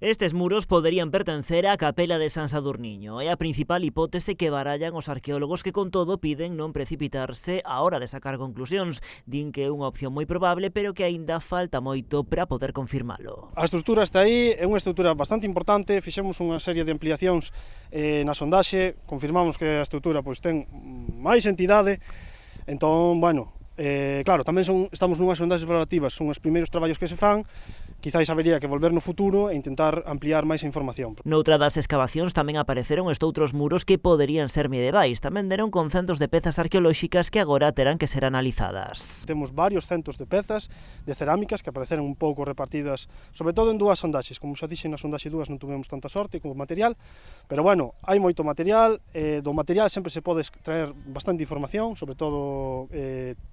Estes muros poderían pertencer á capela de San Sadurniño. É a principal hipótese que barallan os arqueólogos que con todo piden non precipitarse á hora de sacar conclusións. Din que é unha opción moi probable, pero que aínda falta moito para poder confirmalo. A estrutura está aí, é unha estrutura bastante importante, fixemos unha serie de ampliacións na sondaxe, confirmamos que a estrutura ten máis entidade, entón, claro, tamén estamos nunhas sondaxes valorativas, son os primeiros traballos que se fan, quizáis habería que volver no futuro e intentar ampliar máis a información. Noutra das escavacións tamén apareceron estoutros muros que poderían ser medievais. Tamén deron con centos de pezas arqueolóxicas que agora terán que ser analizadas. Temos varios centos de pezas de cerámicas que apareceron un pouco repartidas, sobre todo en dúas sondaxes. Como xa dixen, na sondaxe 2 non tuvemos tanta sorte como material, pero hai moito material. Do material sempre se pode extraer bastante información, sobre todo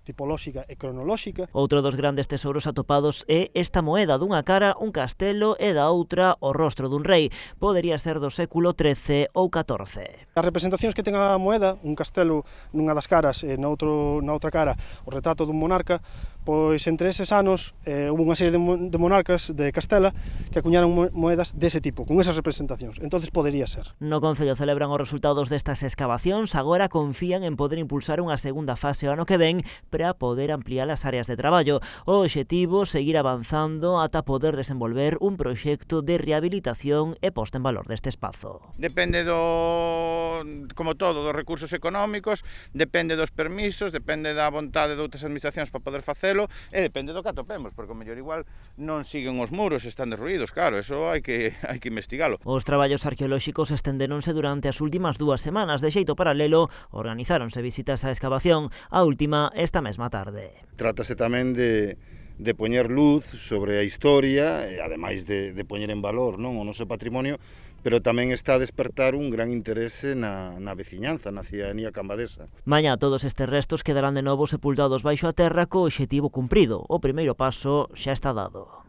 tipolóxica e cronolóxica. Outro dos grandes tesouros atopados é esta moeda, dunha cara un castelo e da outra o rostro dun rei. Podería ser do século XIII ou XIV. As representacións que ten a moeda, un castelo nunha das caras e na outra cara o retrato dun monarca, pois entre eses anos houve unha serie de monarcas de Castela que acuñaron moedas dese tipo, con esas representacións. Entonces podería ser. No Concello celebran os resultados destas escavacións, agora confían en poder impulsar unha segunda fase o ano que ven para poder ampliar as áreas de traballo. O obxectivo seguir avanzando ata poder desenvolver un proxecto de rehabilitación e posta en valor deste espazo. Depende como todo, dos recursos económicos, depende dos permisos, depende da vontade de outras administracións para poder facelo e depende do que atopemos, porque o mellor igual non siguen os muros, están derruídos, claro, eso hai que investigalo. Os traballos arqueolóxicos estendéronse durante as últimas 2 semanas. De xeito paralelo, organizáronse visitas á excavación, a última esta mesma tarde. Trátase tamén de poñer luz sobre a historia e ademais de poñer en valor o noso patrimonio, pero tamén está a despertar un gran interese na veciñanza, na cidadanía cambadesa. Mañá todos estes restos quedarán de novo sepultados baixo a terra co obxectivo cumprido. O primeiro paso xa está dado.